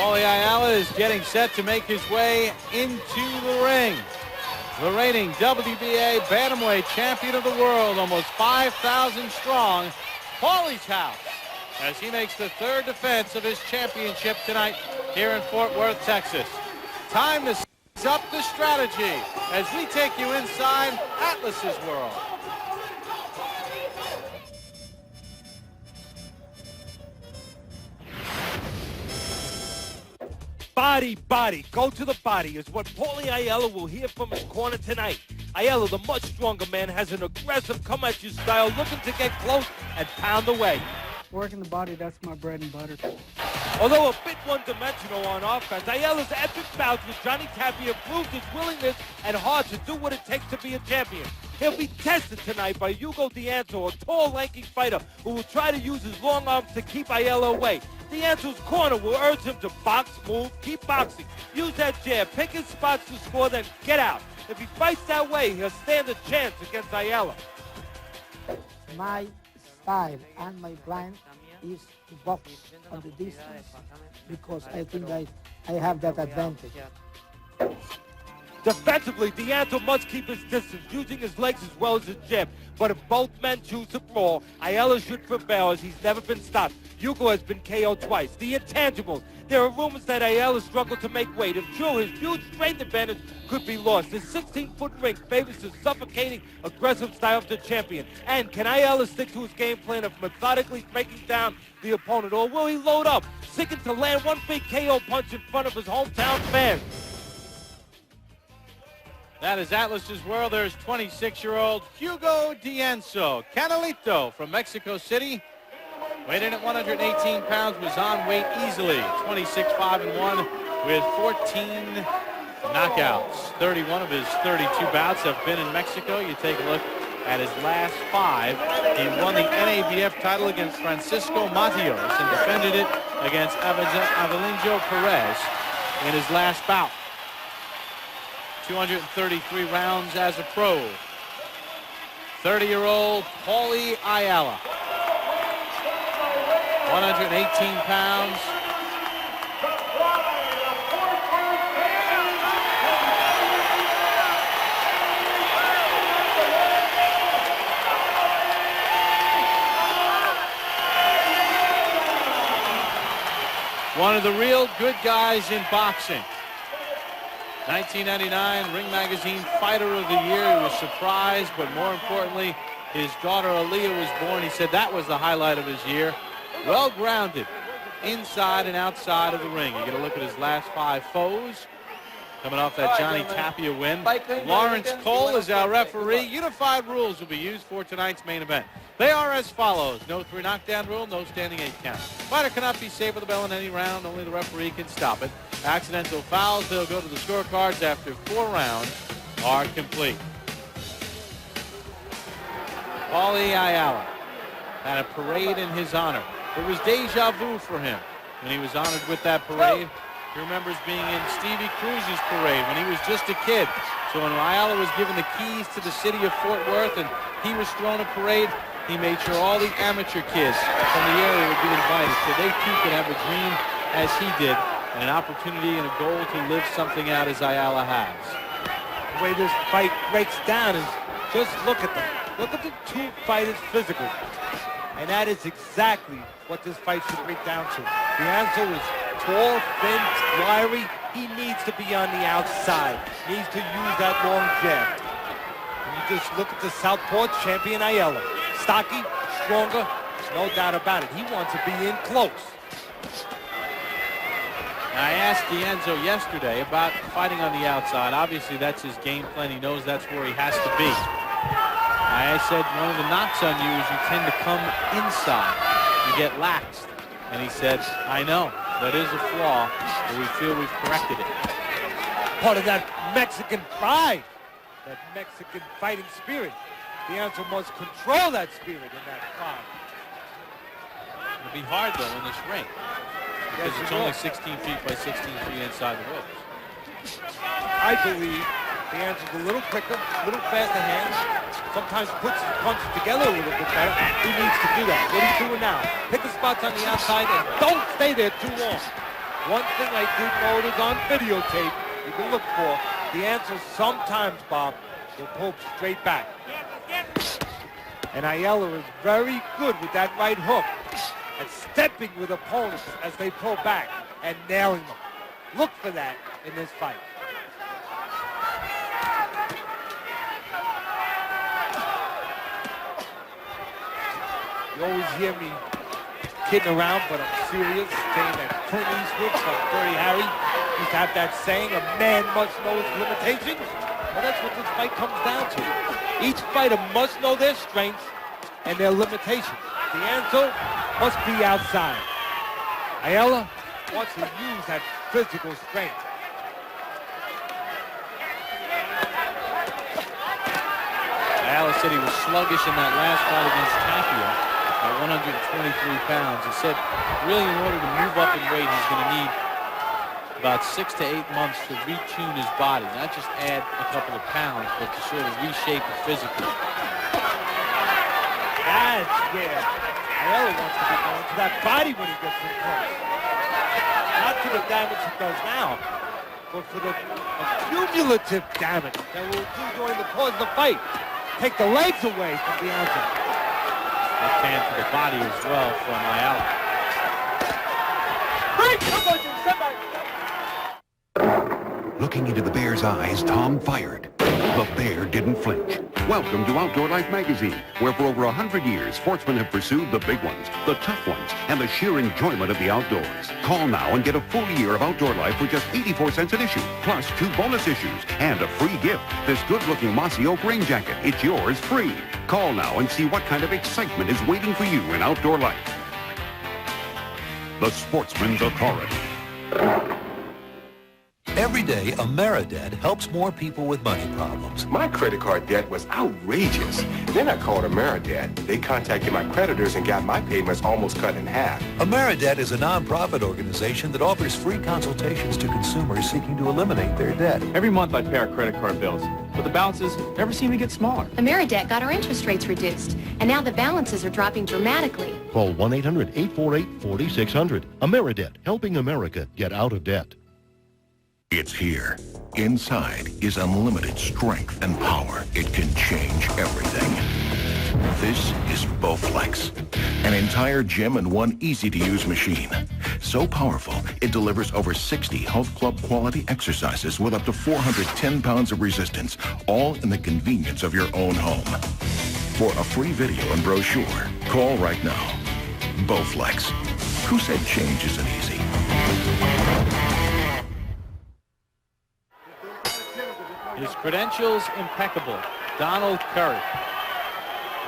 Paulie Ayala is getting set to make his way into the ring. The reigning WBA Bantamweight Champion of the world, almost 5,000 strong, Paulie's house, as he makes the third defense of his championship tonight here in Fort Worth, Texas. Time to set up the strategy as we take you inside Atlas's world. Body, go to the body is what Paulie Ayala will hear from his corner tonight. Ayala, the much stronger man, has an aggressive come-at-you style, looking to get close and pound away. Working the body, that's my bread and butter. Although a bit one-dimensional on offense, Ayala's epic bouts with Johnny Tapia proved his willingness and heart to do what it takes to be a champion. He'll be tested tonight by Hugo Dianzo, a tall, lanky fighter who will try to use his long arms to keep Ayala away. Dianzo's corner will urge him to box, move, keep boxing. Use that jab, pick his spots to score, then get out. If he fights that way, he'll stand a chance against Ayala. My style and my plan is to box on the distance because I think I have that advantage. Defensively, Dianzo must keep his distance, using his legs as well as his jab. But if both men choose to brawl, Ayala should prevail as he's never been stopped. Hugo has been KO'd twice. The intangibles. There are rumors that Ayala struggled to make weight. If true, his huge strength advantage could be lost. His 16-foot ring favors his suffocating, aggressive style of the champion. And can Ayala stick to his game plan of methodically breaking down the opponent, or will he load up, seeking to land one big KO punch in front of his hometown fans? That is Atlas's world. There's 26-year-old Hugo Dianzo, Canelito from Mexico City. Weighed in at 118 pounds, was on weight easily. 26-5-1 with 14 knockouts. 31 of his 32 bouts have been in Mexico. You take a look at his last 5. He won the NABF title against Francisco Matios and defended it against Avelino Perez in his last bout. 233 rounds as a pro. 30-year-old Paulie Ayala. 118 pounds. One of the real good guys in boxing. 1999 Ring Magazine Fighter of the Year. He was surprised, but more importantly, his daughter Aaliyah was born. He said that was the highlight of his year. Well-grounded inside and outside of the ring. You get a look at his last 5 foes. Coming off that Johnny Tapia win. Lawrence Cole is our referee. Unified rules will be used for tonight's main event. They are as follows. No 3 knockdown rule, no standing 8 count. Fighter cannot be saved with a bell in any round. Only the referee can stop it. Accidental fouls, they'll go to the scorecards after 4 rounds are complete. Paulie Ayala had a parade in his honor. It was deja vu for him when he was honored with that parade. He remembers being in Stevie Cruz's parade when he was just a kid. So when Ayala was given the keys to the city of Fort Worth and he was thrown a parade, he made sure all the amateur kids from the area would be invited so they too could have a dream as he did, and an opportunity and a goal to live something out as Ayala has. The way this fight breaks down is just look at them. Look at the 2 fighters physically. And that is exactly what this fight should break down to. Dianzo is tall, thin, wiry. He needs to be on the outside. Needs to use that long jab. And you just look at the southpaw champion Ayala. Stocky, stronger, no doubt about it. He wants to be in close. I asked Dianzo yesterday about fighting on the outside. Obviously, that's his game plan. He knows that's where he has to be. I said, one of the knocks on you is you tend to come inside. You get laxed. And he said, I know, that is a flaw, but we feel we've corrected it. Part of that Mexican pride, that Mexican fighting spirit. Dianzo must control that spirit and that pride. It'll be hard, though, in this ring. Because it's only 16 feet by 16 feet inside the ropes. I believe Dianzo's a little quicker, a little faster hands. Sometimes puts the punches together a little bit better. He needs to do that. What he's doing now. Pick the spots on the outside and don't stay there too long. One thing I did notice on videotape, you can look for, Dianzo sometimes, Bob, will pull straight back. And Ayala is very good with that right hook at stepping with opponents as they pull back and nailing them. Look for that in this fight. You always hear me kidding around, but I'm serious, saying that Clint Eastwood from Dirty Harry used to have that saying, a man must know his limitations. Well, that's what this fight comes down to. Each fighter must know their strengths and their limitations. Dianzo must be outside. Ayala wants to use that physical strength. Ayala said he was sluggish in that last fight against Tapia at 123 pounds. He said really in order to move up in weight, he's going to need about 6 to 8 months to retune his body, not just add a couple of pounds, but to sort of reshape it physically. That's where Ayala wants to be going to that body when he gets in close. Not to the damage he does now, but for the cumulative damage that will do during the course of the fight. Take the legs away from Dianzo. Left hand to the body as well from Ayala. Looking into the bear's eyes, Tom fired. The bear didn't flinch. Welcome to Outdoor Life magazine, where for over 100 years, sportsmen have pursued the big ones, the tough ones, and the sheer enjoyment of the outdoors. Call now and get a full year of Outdoor Life for just 84 cents an issue, plus 2 bonus issues, and a free gift, this good-looking mossy oak rain jacket. It's yours free. Call now and see what kind of excitement is waiting for you in Outdoor Life. The Sportsman's Authority. Every day, AmeriDebt helps more people with money problems. My credit card debt was outrageous. Then I called AmeriDebt. They contacted my creditors and got my payments almost cut in half. AmeriDebt is a nonprofit organization that offers free consultations to consumers seeking to eliminate their debt. Every month I pay our credit card bills, but the balances never seem to get smaller. AmeriDebt got our interest rates reduced, and now the balances are dropping dramatically. Call 1-800-848-4600. AmeriDebt, helping America get out of debt. It's here. Inside is unlimited strength and power. It can change everything. This is Bowflex, an entire gym in one easy-to-use machine. So powerful, it delivers over 60 health club quality exercises with up to 410 pounds of resistance, all in the convenience of your own home. For a free video and brochure, call right now. Bowflex. Who said change isn't easy? His credentials impeccable. Donald Curry,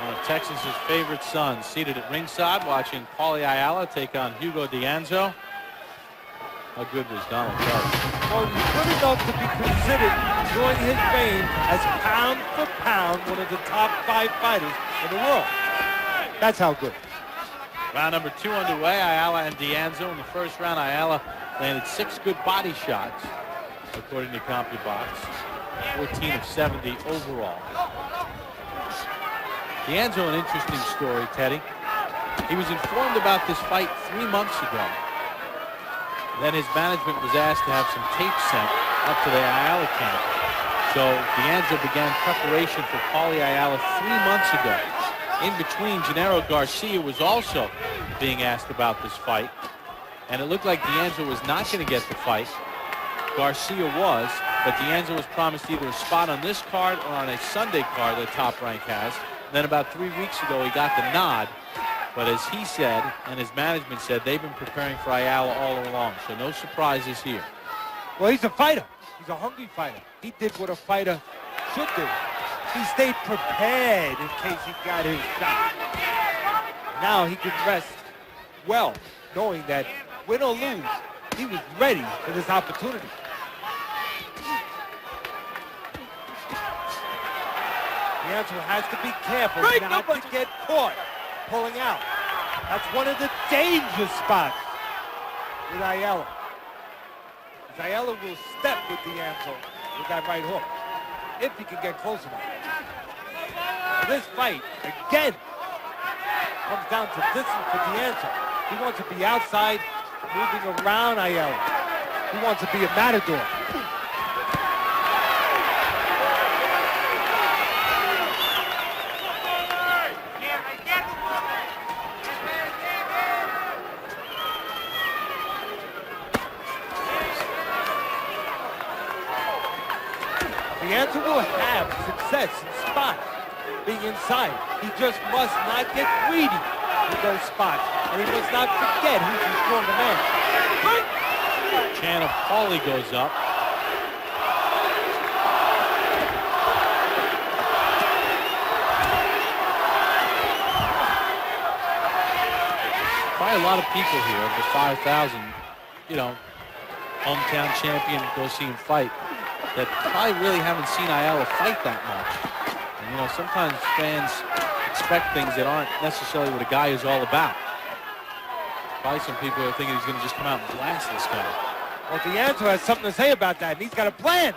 one of Texas's favorite sons, seated at ringside watching Paulie Ayala take on Hugo Dianzo. How good was Donald Curry? Well, he's good enough to be considered during his reign as pound for pound one of the top 5 fighters in the world. That's how good. Round number 2 underway. Ayala and Dianzo. In the first round, Ayala landed 6 good body shots, according to CompuBox. 14 of 70 overall. Dianzo, an interesting story, Teddy. He was informed about this fight 3 months ago. Then his management was asked to have some tape sent up to the Ayala camp. So Dianzo began preparation for Paulie Ayala 3 months ago. In between, Gennaro Garcia was also being asked about this fight. And it looked like Dianzo was not going to get the fight. Garcia was, but Dianzo was promised either a spot on this card or on a Sunday card that Top Rank has. Then about 3 weeks ago, he got the nod. But as he said, and his management said, they've been preparing for Ayala all along. So no surprises here. Well, he's a fighter. He's a hungry fighter. He did what a fighter should do. He stayed prepared in case he got his shot. Now he can rest well, knowing that win or lose, he was ready for this opportunity. Dianzo has to be careful not to get caught pulling out. That's one of the danger spots with Ayala. Ayala will step with Dianzo with that right hook, if he can get close enough. This fight, again, comes down to distance for Dianzo. He wants to be outside moving around Ayala. He wants to be a matador. Dianzo will have success in spots being inside. He just must not get greedy with those spots. And he must not forget who's the stronger man. Chant of Paulie goes up. Probably a lot of people here, of the 5,000, you know, hometown champion, go see him fight, that probably really haven't seen Ayala fight that much. And, you know, sometimes fans expect things that aren't necessarily what a guy is all about. Probably some people are thinking he's going to just come out and blast this guy. Well, Dianzo has something to say about that, and he's got a plan.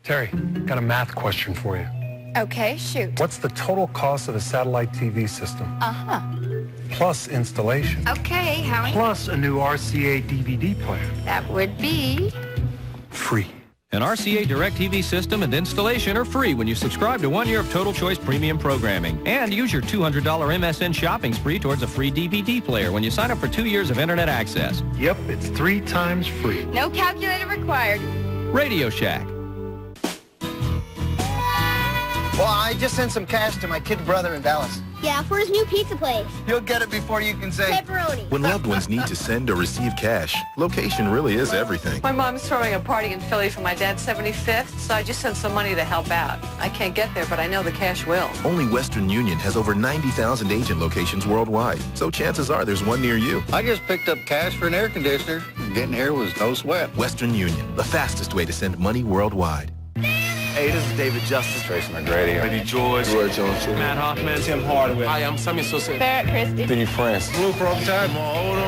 Terry, got a math question for you. Okay, shoot. What's the total cost of a satellite TV system? Uh-huh. Plus installation. Okay, Howie. Plus a new RCA DVD player. That would be... Free. An RCA DirecTV system and installation are free when you subscribe to 1 year of Total Choice Premium Programming. And use your $200 MSN shopping spree towards a free DVD player when you sign up for 2 years of internet access. Yep, it's 3 times free. No calculator required. Radio Shack. Well, I just sent some cash to my kid brother in Dallas. Yeah, for his new pizza place. He'll get it before you can say pepperoni. When loved ones need to send or receive cash, location really is everything. My mom's throwing a party in Philly for my dad's 75th, so I just sent some money to help out. I can't get there, but I know the cash will. Only Western Union has over 90,000 agent locations worldwide, so chances are there's one near you. I just picked up cash for an air conditioner. Getting here was no sweat. Western Union, the fastest way to send money worldwide. Hey, this is David Justice. Tracy McGrady. Eddie George. Roy Jones. Matt Hoffman. Tim Hardaway. Hi, I'm Samuel Sosa. Barrett Christie. Vinny France. Blue Pro Time.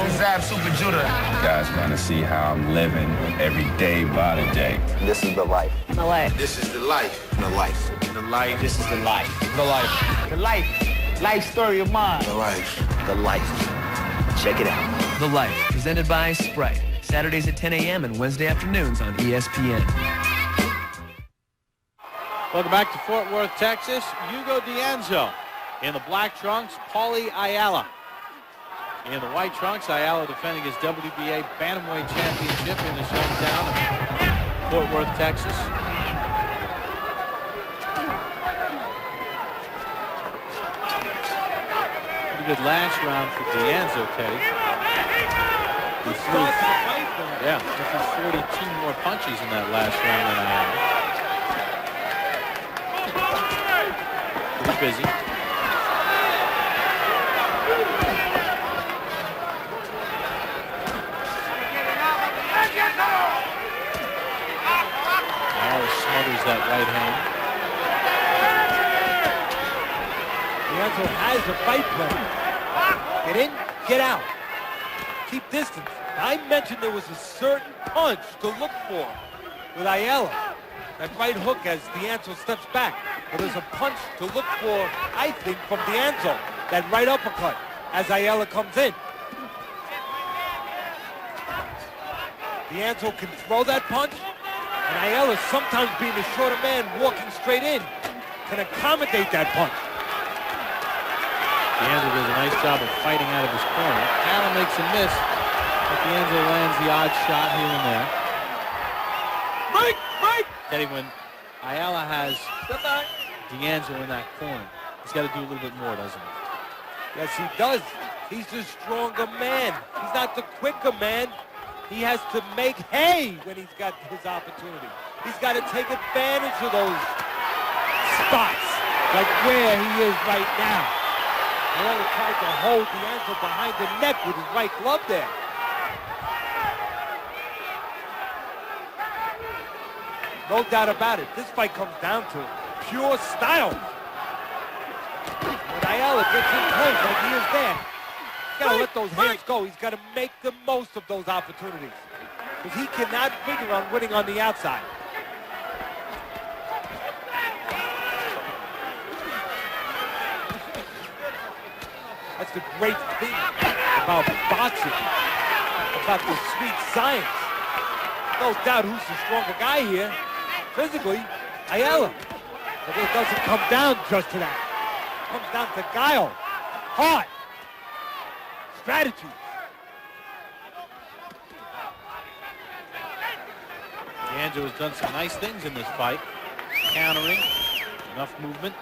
This is Ab Super Judah. You guys gonna see how I'm living every day by the day. This is the life. The life. This is the life. The life. The life. This is the life. The life. The life. Life story of mine. The life. The life. Check it out. The Life, presented by Sprite. Saturdays at 10 a.m. and Wednesday afternoons on ESPN. Welcome back to Fort Worth, Texas. Hugo Dianzo in the black trunks, Paulie Ayala in the white trunks. Ayala defending his WBA Bantamweight Championship in his hometown of Fort Worth, Texas. Pretty good last round for Dianzo, Teddy. He threw 42 more punches in that last round than Ayala. Pretty busy. Ayala smothers that right hand. Dianzo has a fight plan. Get in, get out. Keep distance. I mentioned there was a certain punch to look for with Ayala. That right hook as Dianzo steps back. But there's a punch to look for, I think, from Dianzo. That right uppercut as Ayala comes in. Dianzo can throw that punch, and Ayala, sometimes being a shorter man, walking straight in, can accommodate that punch. Dianzo does a nice job of fighting out of his corner. Ayala makes a miss, but Dianzo lands the odd shot here and there. Break! Teddy, when Ayala has Dianzo in that corner, he's got to do a little bit more, doesn't he? Yes, he does. He's the stronger man. He's not the quicker man. He has to make hay when he's got his opportunity. He's got to take advantage of those spots, like where he is right now. Ayala tried to hold Dianzo behind the neck with his right glove there. No doubt about it. This fight comes down to pure style. When Ayala gets in close like he is there, he's got to let those hands go. He's got to make the most of those opportunities. Because he cannot figure on winning on the outside. That's the great thing about boxing, about the sweet science. No doubt who's the stronger guy here. Physically, Ayala. But it doesn't come down just to that. It comes down to guile, heart, strategy. Dianzo has done some nice things in this fight. Countering, enough movement.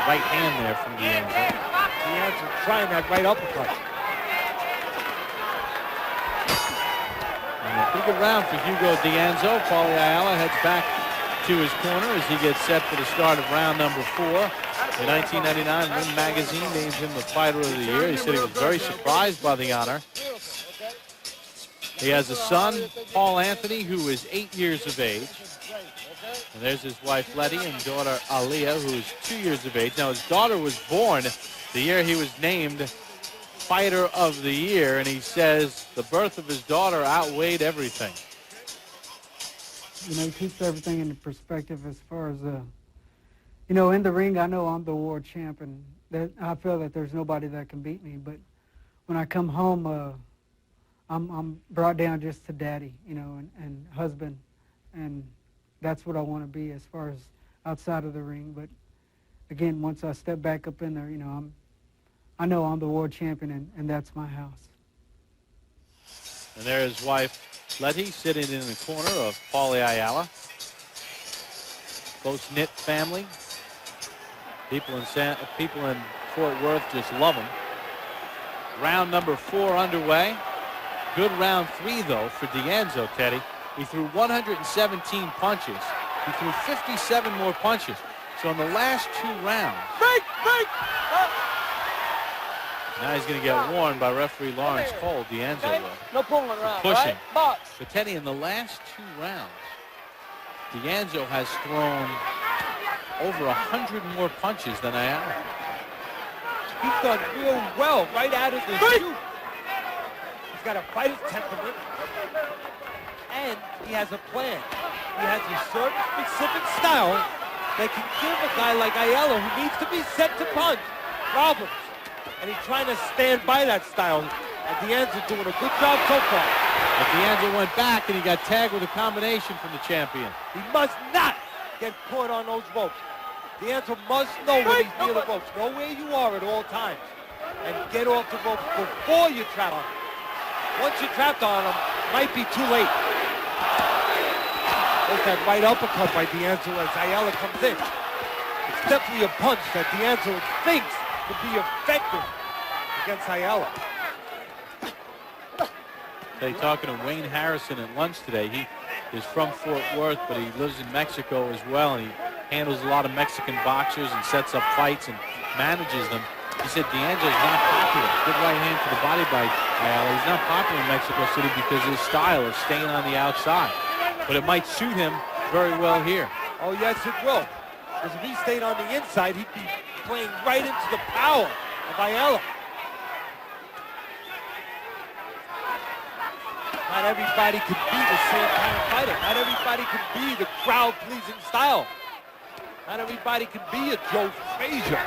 Right hand there from Dianzo. Dianzo trying that right uppercut. And a big round for Hugo Dianzo. Paulie Ayala heads back to his corner as he gets set for the start of round number 4. The 1999 Ring Magazine named him the Fighter of the Year. He said he was very surprised by the honor. He has a son, Paul Anthony, who is 8 years of age. And there's his wife, Letty, and daughter, Aliyah, who is 2 years of age. Now, his daughter was born the year he was named Fighter of the Year, and he says the birth of his daughter outweighed everything. You know, he keeps everything in perspective as far as, you know, in the ring, I know I'm the world champ, and that I feel that there's nobody that can beat me. But when I come home, I'm brought down just to daddy, you know, and husband, and that's what I want to be as far as outside of the ring. But again, once I step back up in there, you know, I know I'm the world champion, and that's my house. And there his wife, Letty, sitting in the corner of Paulie Ayala. Close-knit family. People in Fort Worth just love him. Round number 4 underway. Good round 3, though, for Dianzo, Teddy. He threw 117 punches. He threw 57 more punches. So in the last 2 rounds, now he's going to get warned by referee Lawrence Cole, Dianzo will. No pulling around, Pushing. right? Box. But Teddy, in the last 2 rounds, Dianzo has thrown over 100 more punches than Ayala. He's done real well right out of the chute. He's got a fighter's temperament, and he has a plan. He has a certain specific style that can give a guy like Ayala, who needs to be set to punch, problems. And he's trying to stand by that style. And Dianzo's doing a good job so far. But Dianzo went back, and he got tagged with a combination from the champion. He must not get caught on those ropes. Dianzo must know when he's near the ropes. Know where you are at all times. And get off the ropes before you trap on him. Once you're trapped on him, might be too late. There's that right uppercut by Dianzo as Ayala comes in. It's definitely a punch that Dianzo thinks would be effective against Ayala. They talking to Wayne Harrison at lunch today. He is from Fort Worth, but he lives in Mexico as well, and he handles a lot of Mexican boxers and sets up fights and manages them. He said Dianzo's not popular. Good right hand to the body by Ayala. He's not popular in Mexico City because of his style of staying on the outside. But it might suit him very well here. Oh, yes, it will. Because if he stayed on the inside, he'd be playing right into the power of Ayala. Not everybody could be the same kind of fighter. Not everybody could be the crowd-pleasing style. Not everybody could be a Joe Frazier,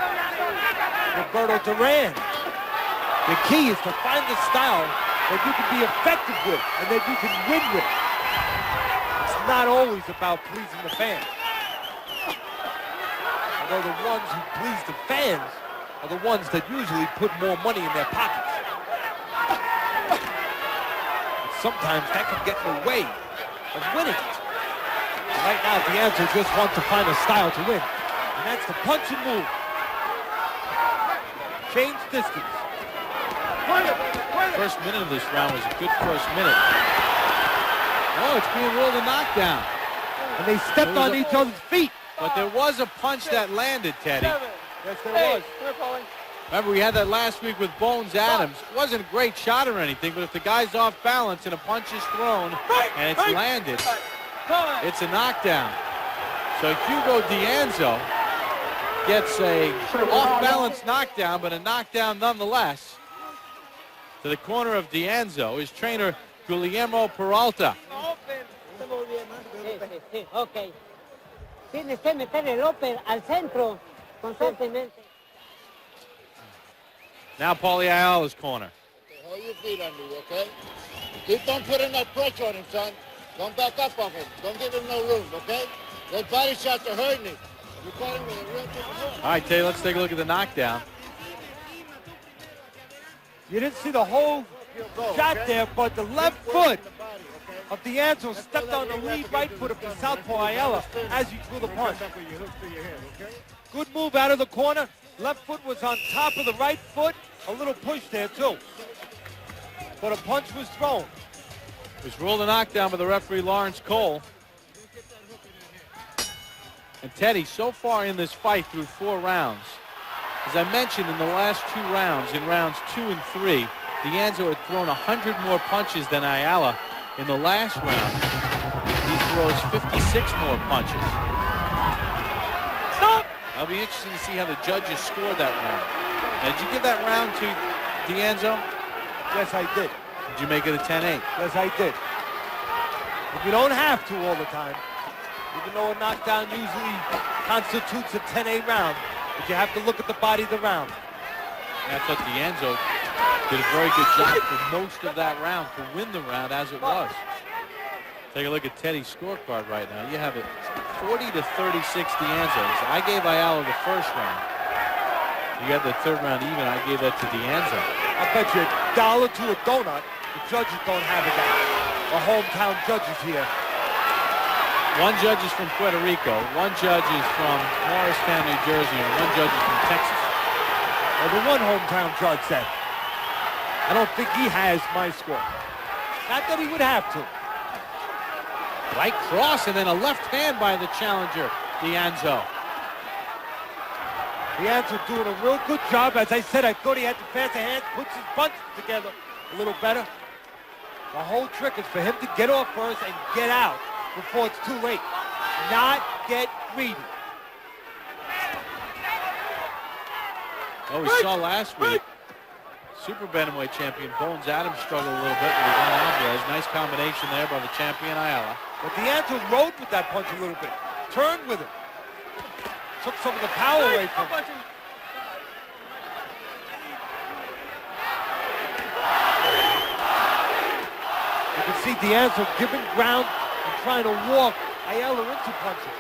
Roberto Duran. The key is to find the style that you can be effective with and that you can win with. It's not always about pleasing the fans. Although the ones who please the fans are the ones that usually put more money in their pockets. But sometimes that can get in the way of winning it. Right now, Dianzo just wants to find a style to win. And that's the punch and move. Change distance. First minute of this round was a good first minute. Oh, it's being ruled a knockdown. And they stepped on each other's feet. But there was a punch that landed, Teddy. Yes, there was. Remember, we had that last week with Bones Adams. It wasn't a great shot or anything, but if the guy's off balance and a punch is thrown and it's landed, it's a knockdown. So Hugo Dianzo gets a off-balance knockdown, but a knockdown nonetheless. To the corner of Dianzo, his trainer, Guillermo Peralta. Okay. Tienes que meter el upper al centro constantemente. Now Paulie Ayala's corner. Hold your feet under you, okay? Keep on putting that pressure on him, son. Don't back up on him. Don't give him no room, okay? Those body shots are hurting him. You're fighting with a real big hook. All right, Tay, let's take a look at the knockdown. You didn't see the whole shot there, but the left foot of Dianzo stepped on the lead right foot of the southpaw Ayala as he threw the punch. Good move out of the corner. Left foot was on top of the right foot. A little push there, too. But a punch was thrown. It was ruled a knockdown by the referee, Lawrence Cole. And Teddy, so far in this fight through 4 rounds, as I mentioned in the last 2 rounds, in rounds 2 and 3, Dianzo had thrown 100 more punches than Ayala. In the last round, he throws 56 more punches. Stop! I'll be interested to see how the judges scored that round. Now, did you give that round to Dianzo? Yes, I did. Did you make it a 10-8? Yes, I did. But you don't have to all the time. Even though a knockdown usually constitutes a 10-8 round, but you have to look at the body of the round. And I thought Dianzo did a very good job for most of that round to win the round as it was. Take a look at Teddy's scorecard right now. You have it 40-36 Dianzo. I gave Ayala the first round. You got the third round even. I gave that to Dianzo. I bet you $1 to a donut. The judges don't have it now. The hometown judges here. One judge is from Puerto Rico, one judge is from Morristown, New Jersey, and one judge is from Texas. Well, the one hometown judge said, I don't think he has my score. Not that he would have to. Right cross and then a left hand by the challenger, Dianzo. Dianzo doing a real good job. As I said, I thought he had the faster hands, puts his punches together a little better. The whole trick is for him to get off first and get out before it's too late. Not get greedy. Oh, we saw last week, Super Bantamweight champion Bones Adams struggled a little bit with Ivan Alvarez. Nice combination there by the champion Ayala. But Dianzo rode with that punch a little bit. Turned with it. Took some of the power away from him. You can see Dianzo giving ground and trying to walk Ayala into punches.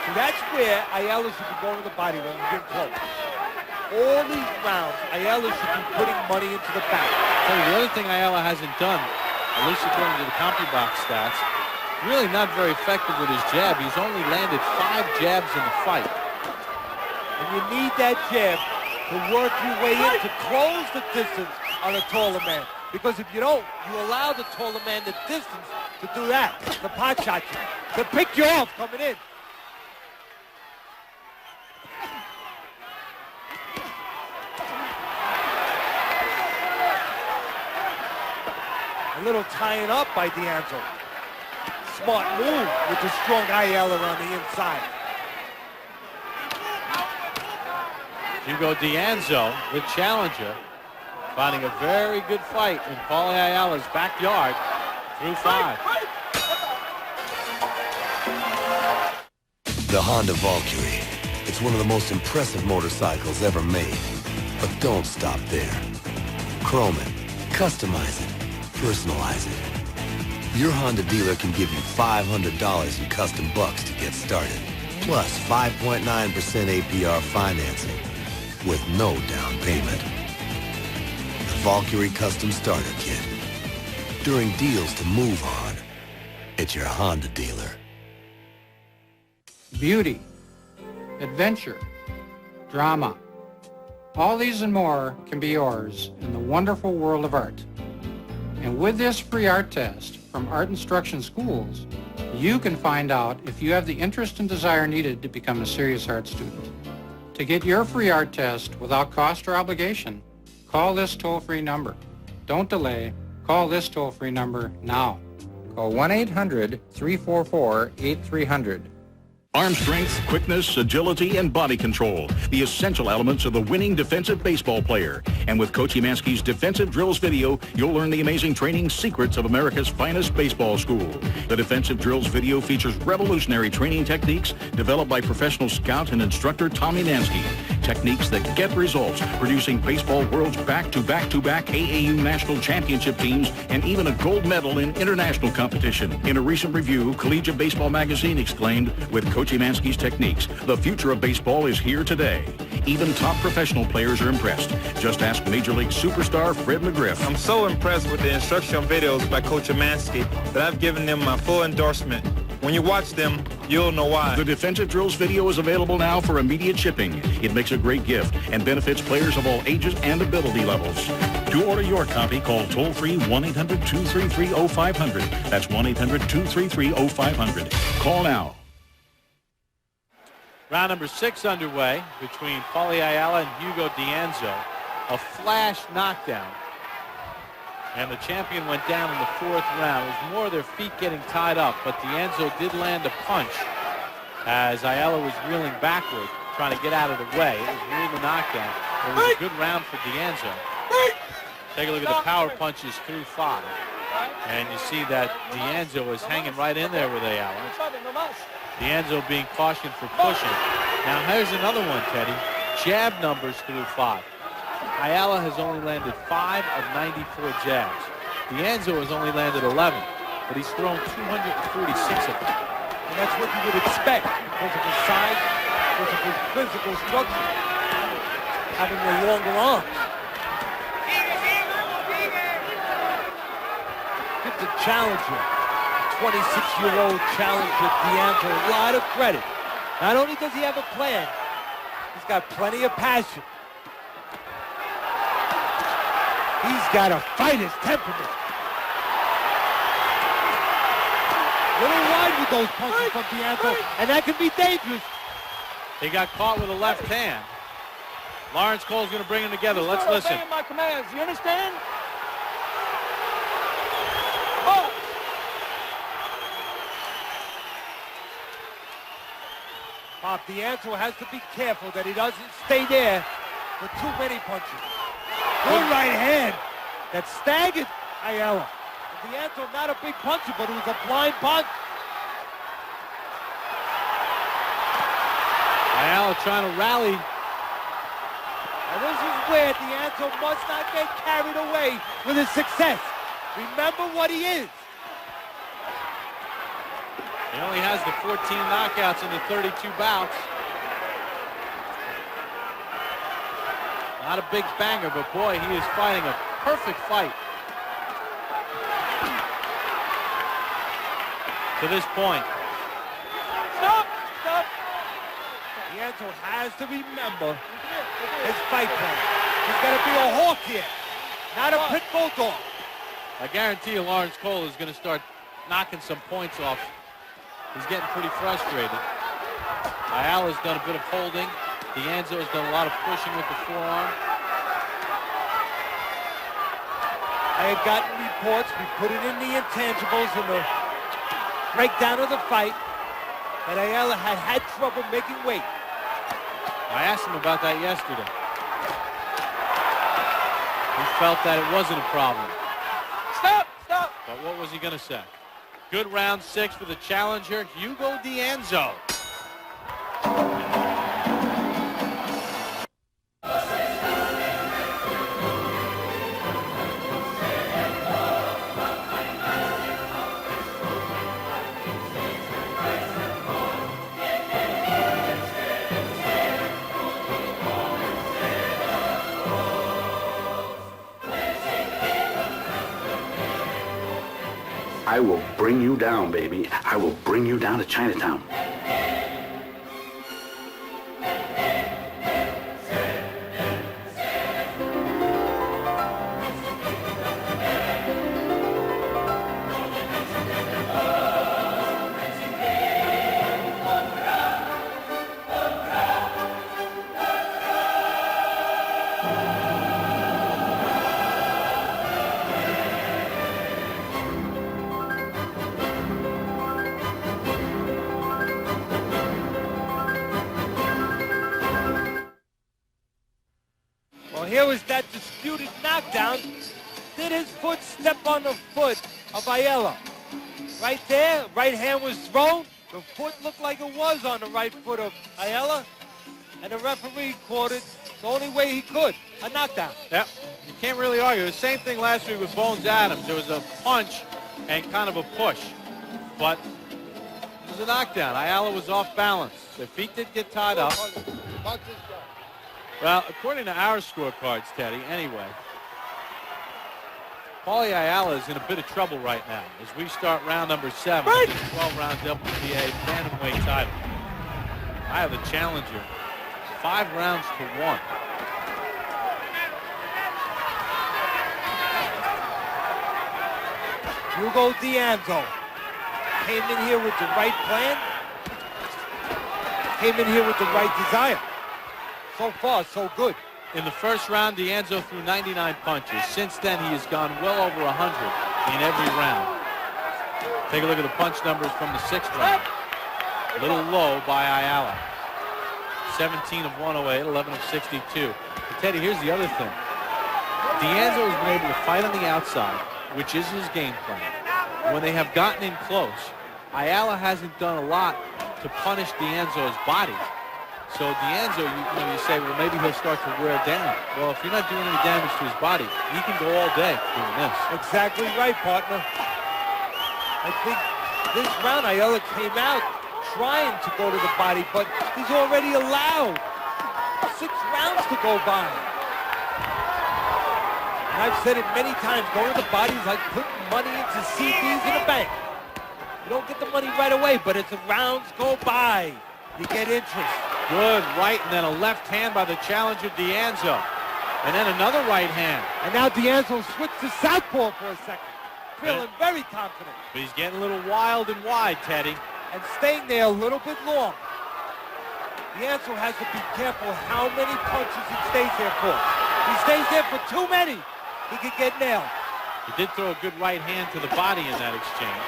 So that's where Ayala should be going to the body when he's getting close. All these rounds, Ayala should be putting money into the back. Tell you, the other thing Ayala hasn't done, at least according to the CompuBox stats, really not very effective with his jab. He's only landed 5 jabs in the fight. And you need that jab to work your way in to close the distance on a taller man. Because if you don't, you allow the taller man the distance to do that, the pot shot you, to pick you off coming in. A little tying up by Dianzo. Smart move with the strong Ayala on the inside. Hugo Dianzo, the challenger, finding a very good fight in Paulie Ayala's backyard through 5. The Honda Valkyrie. It's one of the most impressive motorcycles ever made. But don't stop there. Chrome it, customize it, personalize it. Your Honda dealer can give you $500 in custom bucks to get started. Plus 5.9% APR financing with no down payment. The Valkyrie Custom Starter Kit. During deals to move on, it's your Honda dealer. Beauty, adventure, drama. All these and more can be yours in the wonderful world of art. And with this free art test from Art Instruction Schools, you can find out if you have the interest and desire needed to become a serious art student. To get your free art test without cost or obligation, call this toll-free number. Don't delay. Call this toll-free number now. Call 1-800-344-8300. Arm strength, quickness, agility, and body control. The essential elements of the winning defensive baseball player. And with Coach Emanski's Defensive Drills video, you'll learn the amazing training secrets of America's finest baseball school. The Defensive Drills video features revolutionary training techniques developed by professional scout and instructor Tom Emanski. Techniques that get results, producing baseball world's back-to-back-to-back AAU national championship teams and even a gold medal in international competition. In a recent review, Collegiate Baseball Magazine exclaimed, with Coach Emanski's techniques, the future of baseball is here today. Even top professional players are impressed. Just ask Major League superstar Fred McGriff. I'm so impressed with the instructional videos by Coach Emanski that I've given them my full endorsement. When you watch them, you'll know why. The Defensive Drills video is available now for immediate shipping. It makes a great gift and benefits players of all ages and ability levels. To order your copy, call toll-free 1-800-233-0500. That's 1-800-233-0500. Call now. Round number 6 underway between Paulie Ayala and Hugo Dianzo. A flash knockdown. And the champion went down in the 4th round. It was more their feet getting tied up, but Dianzo did land a punch as Ayala was reeling backward, trying to get out of the way. It was really the knockdown. It was a good round for Dianzo. Take a look at the power punches through 5. And you see that Dianzo is hanging right in there with Ayala. Dianzo being cautioned for pushing. Now here's another one, Teddy. Jab numbers through 5. Ayala has only landed 5 of 94 jabs. Dianzo has only landed 11, but he's thrown 246 of them. And that's what you would expect because of his size, because of his physical structure, having the longer arms. Give the challenger, the 26-year-old challenger Dianzo, a lot of credit. Not only does he have a plan, he's got plenty of passion. He's got a fighter's temperament. Little wide with those punches from Dianzo, and that can be dangerous. He got caught with a left hand. Lawrence Cole's going to bring them together. Let's listen. Obeying my commands, you understand? Pop, Dianzo has to be careful that he doesn't stay there for too many punches. Good right hand that staggered Ayala. Dianzo not a big puncher, but it was a blind punch. Ayala trying to rally. And this is where Dianzo must not get carried away with his success. Remember what he is. He only has the 14 knockouts in the 32 bouts. Not a big banger, but boy, he is fighting a perfect fight. To this point. Stop! Stop! Dianzo has to remember his fight plan. He's got to be a hawk here, not a pit bulldog. I guarantee you Lawrence Cole is going to start knocking some points off. He's getting pretty frustrated. Ayala's done a bit of holding. Dianzo has done a lot of pushing with the forearm. I had gotten reports, we put it in the intangibles in the breakdown of the fight, that Ayala had trouble making weight. I asked him about that yesterday. He felt that it wasn't a problem. Stop! Stop! But what was he going to say? Good round 6 for the challenger, Hugo Dianzo. I will bring you down, baby. I will bring you down to Chinatown. here was that disputed knockdown. Did his foot step on the foot of Ayala? Right there, right hand was thrown. The foot looked like it was on the right foot of Ayala. And the referee called it the only way he could, a knockdown. Yep, you can't really argue. The same thing last week with Bones Adams. There was a punch and kind of a push, but it was a knockdown. Ayala was off balance. The feet did get tied up. Well, according to our scorecards, Teddy, anyway, Paulie Ayala is in a bit of trouble right now as we start round number 7 of the 12-round WBA Bantamweight Title. I have the challenger 5 rounds to 1. Hugo Dianzo came in here with the right plan, came in here with the right desire. So far, so good. In the first round, Dianzo threw 99 punches. Since then, he has gone well over 100 in every round. Take a look at the punch numbers from the 6th round. A little low by Ayala. 17 of 108, 11 of 62. But Teddy, here's the other thing. Dianzo has been able to fight on the outside, which is his game plan. When they have gotten in close, Ayala hasn't done a lot to punish Dianzo's body. So Dianzo, you say, well, maybe he'll start to wear down. Well, if you're not doing any damage to his body, he can go all day doing this. Exactly right, partner. I think this round, Ayala came out trying to go to the body, but he's already allowed 6 rounds to go by. And I've said it many times, going to the body is like putting money into CDs in a bank. You don't get the money right away, but as the rounds go by, you get interest. Good right, and then a left hand by the challenger, Dianzo. And then another right hand. And now Dianzo switched to southpaw for a second. Feeling very confident. But he's getting a little wild and wide, Teddy. And staying there a little bit long. Dianzo has to be careful how many punches he stays there for. If he stays there for too many, he could get nailed. He did throw a good right hand to the body in that exchange.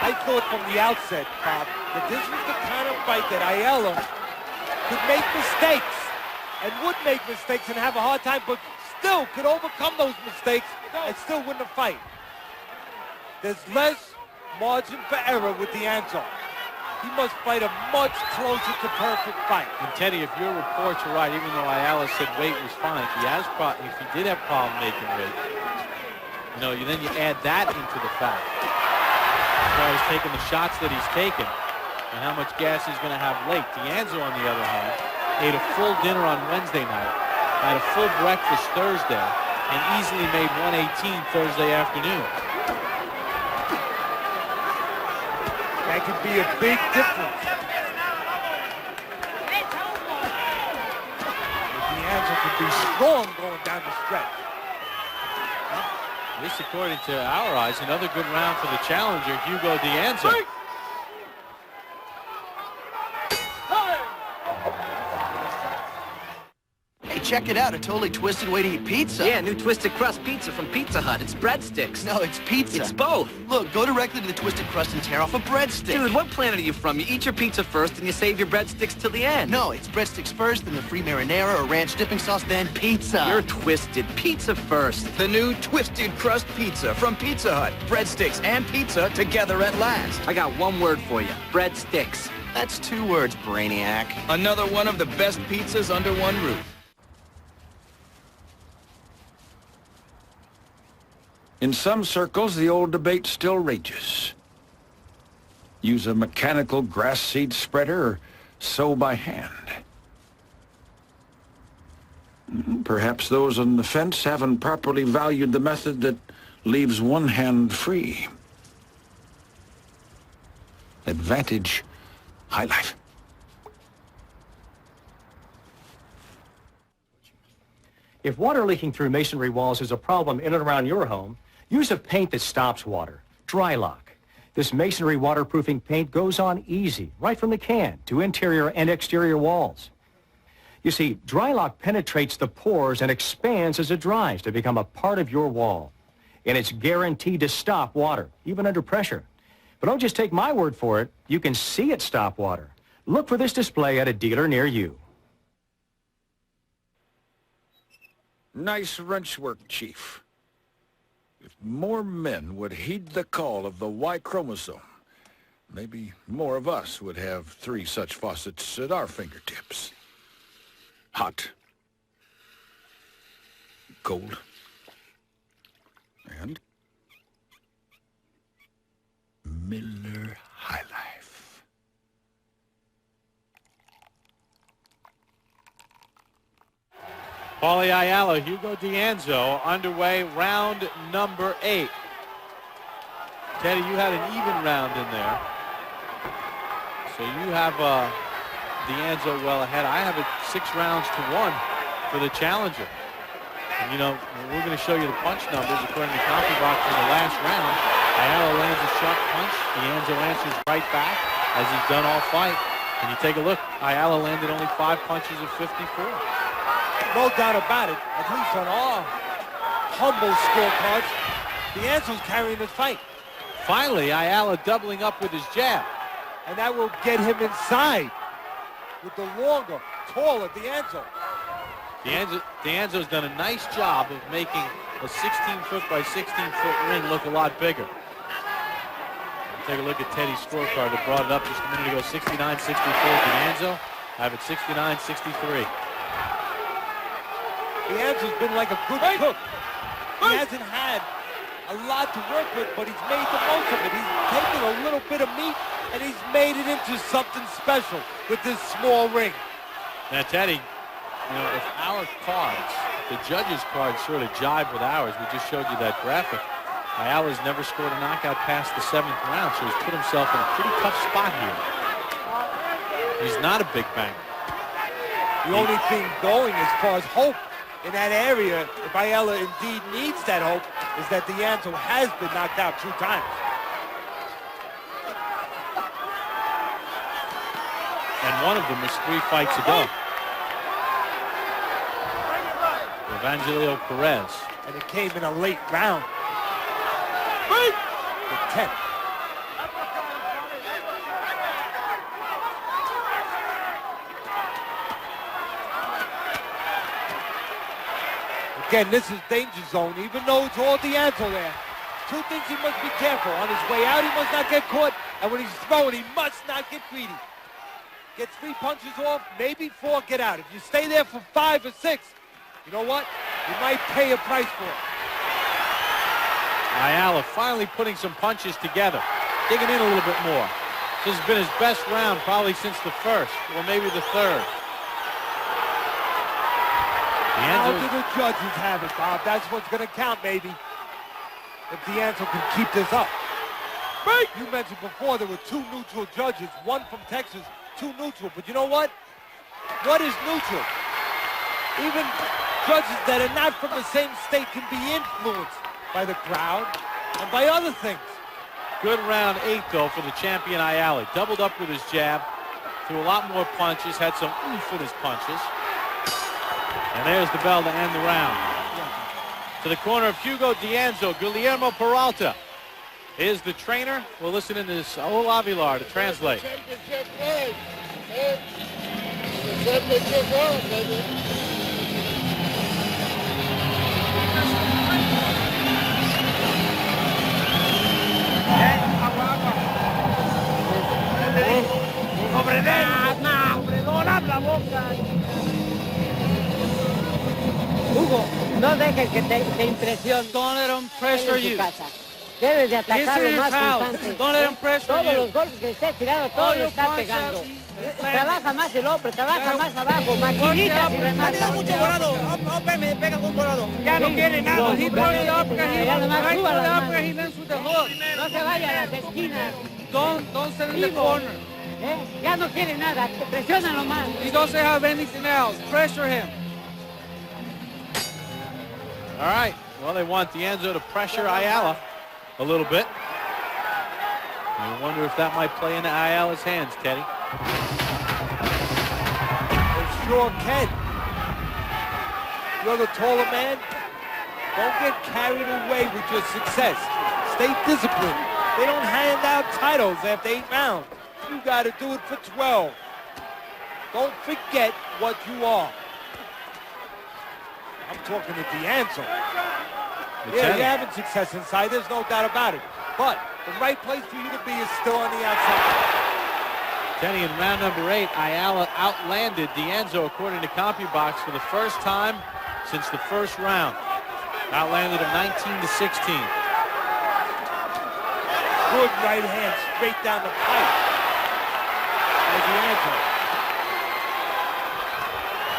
I thought from the outset, Bob, that this was the kind of fight that Ayala could make mistakes and would make mistakes and have a hard time, but still could overcome those mistakes and still win the fight. There's less margin for error with Dianzo. He must fight a much closer to perfect fight. And Teddy, if your reports are right, even though Ayala said weight was fine, if he did have problem making weight, then you add that into the fact. As far as taking the shots that he's taken and how much gas he's going to have late. Dianzo, on the other hand, ate a full dinner on Wednesday night, had a full breakfast Thursday, and easily made 118 Thursday afternoon. That could be a big difference. Dianzo could be strong going down the stretch. At least according to our eyes, another good round for the challenger, Hugo Dianzo. Hey, check it out. A totally twisted way to eat pizza. Yeah, new twisted crust pizza from Pizza Hut. It's breadsticks. No, it's pizza. It's both. Look, go directly to the twisted crust and tear off a breadstick. Dude, what planet are you from? You eat your pizza first and you save your breadsticks till the end. No, it's breadsticks first, then the free marinara or ranch dipping sauce, then pizza. You're twisted. Pizza first. The new twisted crust pizza from Pizza Hut. Breadsticks and pizza together at last. I got one word for you. Breadsticks. That's 2 words, Brainiac. Another one of the best pizzas under one roof. In some circles, the old debate still rages. Use a mechanical grass seed spreader or sow by hand. Perhaps those on the fence haven't properly valued the method that leaves one hand free. Advantage High Life. If water leaking through masonry walls is a problem in and around your home, use a paint that stops water, Drylock. This masonry waterproofing paint goes on easy, right from the can, to interior and exterior walls. You see, Drylock penetrates the pores and expands as it dries to become a part of your wall. And it's guaranteed to stop water, even under pressure. But don't just take my word for it. You can see it stop water. Look for this display at a dealer near you. Nice wrench work, Chief. If more men would heed the call of the Y chromosome, maybe more of us would have 3 such faucets at our fingertips. Hot. Cold. And Miller High Life. Paulie Ayala, Hugo Dianzo, underway, round number 8. Teddy, you had an even round in there. So you have Dianzo well ahead. I have it 6 rounds to 1 for the challenger. And you know, we're going to show you the punch numbers according to CompuBox in the last round. Ayala lands a sharp punch. Dianzo answers right back, as he's done all fight. And you take a look, Ayala landed only 5 punches of 54. No doubt about it, at least on our humble scorecards, Dianzo's carrying the fight. Finally, Ayala doubling up with his jab. And that will get him inside with the longer, taller Dianzo. Dianzo's done a nice job of making a 16-foot by 16-foot ring look a lot bigger. Take a look at Teddy's scorecard that brought it up just a minute ago. 69-64 Dianzo. I have it 69-63. Dianzo's been like a good cook. He hasn't had a lot to work with, but he's made the most of it. He's taken a little bit of meat, and he's made it into something special with this small ring. Now, Teddy, you know, if our cards, the judges' cards sort of jive with ours, we just showed you that graphic. Ayala's never scored a knockout past the 7th round, so he's put himself in a pretty tough spot here. He's not a big banger. The only thing going as far as hope in that area, if Ayala indeed needs that hope, is that Dianzo has been knocked out 2 times. And one of them was 3 fights ago. Evangelio Perez. And it came in a late round. The 10th. Again, this is danger zone, even though it's all Dianzo there. 2 things he must be careful. On his way out, he must not get caught. And when he's throwing, he must not get greedy. Get 3 punches off, maybe 4, get out. If you stay there for 5 or 6, you know what? You might pay a price for it. Ayala finally putting some punches together, digging in a little bit more. This has been his best round probably since the 1st, or maybe the 3rd. How do the judges have it, Bob? That's what's going to count, maybe. If Dianzo can keep this up. You mentioned before there were 2 neutral judges, 1 from Texas, 2 neutral. But you know what? What is neutral? Even judges that are not from the same state can be influenced by the crowd and by other things. Good round 8, though, for the champion Ayala. Doubled up with his jab, threw a lot more punches, had some oomph with his punches. And there's the bell to end the round. To the corner of Hugo Dianzo, Guillermo Peralta is the trainer. We'll listen in to Saul Avilar to translate. Championship leg. The championship leg, baby. Hugo, no dejes que te impresione. Don't let him pressure you. Debes de atacar lo más constante. Don't let him pressure Todos you. los golpes que esté tirado, todo lo está pegando. Trabaja más el hombre, trabaja más abajo, maquinitas y remata. Mucho volado. Me pega con volado. Ya no quiere nada. He throws the uppercut. He lands with the hook. No se vaya a las esquinas. Don't sit in the corner. Ya no quiere nada, presiónalo más. He doesn't have anything else. Pressure him. All right. Well, they want Dianzo to pressure Ayala a little bit. I wonder if that might play into Ayala's hands, Teddy. It sure can. You're the taller man. Don't get carried away with your success. Stay disciplined. They don't hand out titles after 8 rounds. You got to do it for 12. Don't forget what you are. I'm talking to Dianzo. It's Yeah, you're having success inside. There's no doubt about it. But the right place for you to be is still on the outside. Kenny, in round number 8, Ayala outlanded Dianzo, according to CompuBox, for the first time since the first round. Outlanded him 19-16. Good right hand straight down the pipe by Dianzo.